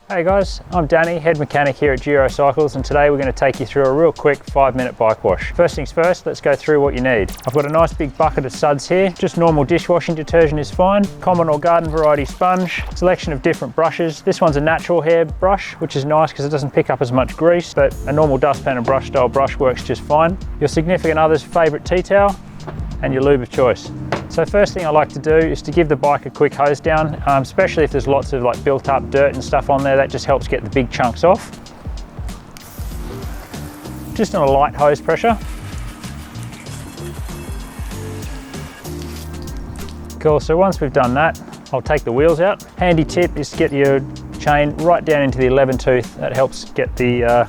Hey guys, I'm Danny, head mechanic here at Giro Cycles, and today we're going to take you through a real quick 5-minute bike wash. First things first, let's go through what you need. I've got a nice big bucket of suds here. Just normal dishwashing detergent is fine. Common or garden variety sponge, selection of different brushes. This one's a natural hair brush, which is nice because it doesn't pick up as much grease, but a normal dustpan and brush style brush works just fine. Your significant other's favourite tea towel, and your lube of choice. So first thing I like to do is to give the bike a quick hose down, especially if there's lots of like built up dirt and stuff on there. That just helps get the big chunks off. Just on a light hose pressure. Cool, so once we've done that, I'll take the wheels out. Handy tip is to get your chain right down into the 11 tooth. That helps get the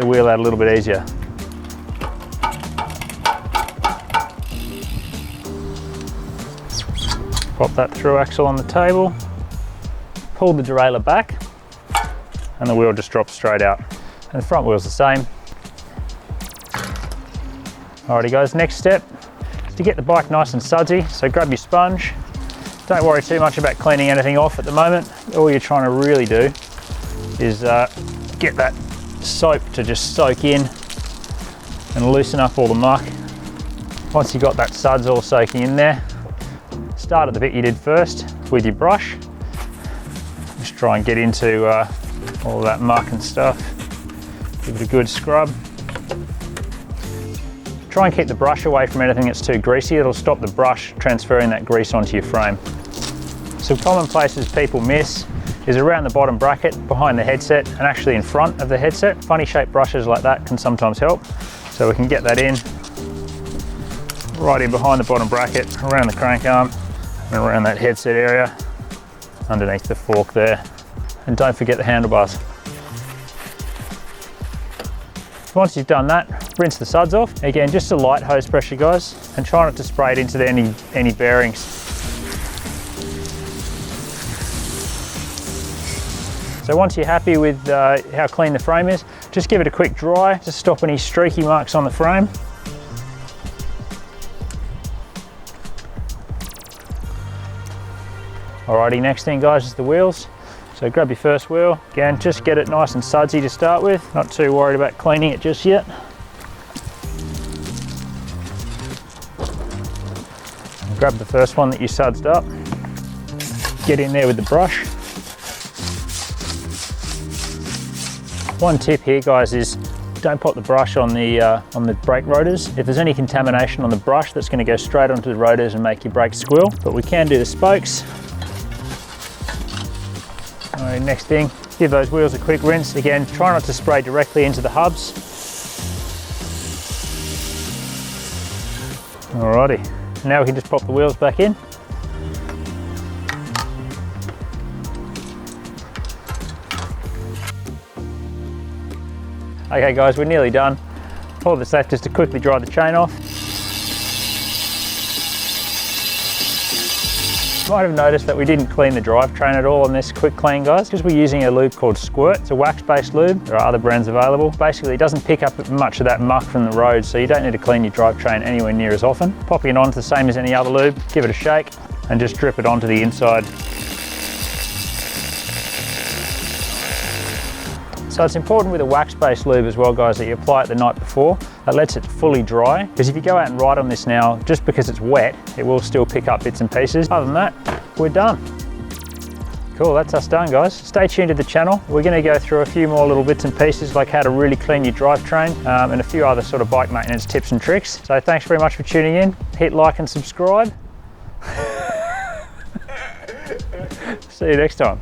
wheel out a little bit easier. Pop that through axle on the table, pull the derailleur back, and the wheel just drops straight out. And the front wheel's the same. Alrighty guys, next step is to get the bike nice and sudsy, so grab your sponge. Don't worry too much about cleaning anything off at the moment. All you're trying to really do is get that soap to just soak in and loosen up all the muck. Once you've got that suds all soaking in there, start at the bit you did first with your brush. Just try and get into all that muck and stuff. Give it a good scrub. Try and keep the brush away from anything that's too greasy. It'll stop the brush transferring that grease onto your frame. Some common places people miss is around the bottom bracket, behind the headset, and actually in front of the headset. Funny shaped brushes like that can sometimes help. So we can get that in, right in behind the bottom bracket, around the crank arm, and around that headset area, underneath the fork there. And don't forget the handlebars. Once you've done that, rinse the suds off. Again, just a light hose pressure guys, and try not to spray it into any bearings. So once you're happy with how clean the frame is, just give it a quick dry to stop any streaky marks on the frame. Alrighty, next thing guys is the wheels. So grab your first wheel. Again, just get it nice and sudsy to start with. Not too worried about cleaning it just yet. Grab the first one that you sudsed up. Get in there with the brush. One tip here guys is don't pop the brush on the brake rotors. If there's any contamination on the brush, that's going to go straight onto the rotors and make your brakes squeal. But we can do the spokes. Alright, next thing, give those wheels a quick rinse. Again, try not to spray directly into the hubs. Alrighty, now we can just pop the wheels back in. Okay guys, we're nearly done. All that's left is to quickly dry the chain off. You might have noticed that we didn't clean the drivetrain at all on this quick clean guys, because we're using a lube called Squirt. It's a wax-based lube. There are other brands available. Basically it doesn't pick up much of that muck from the road, so you don't need to clean your drivetrain anywhere near as often. Popping it on the same as any other lube, give it a shake and just drip it onto the inside. So it's important with a wax-based lube as well guys that you apply it the night before. That lets it fully dry, because if you go out and ride on this now, just because it's wet, it will still pick up bits and pieces. Other than that, we're done. Cool, that's us done guys. Stay tuned to the channel. We're going to go through a few more little bits and pieces like how to really clean your drivetrain and a few other sort of bike maintenance tips and tricks. So thanks very much for tuning in. Hit like and subscribe. See you next time.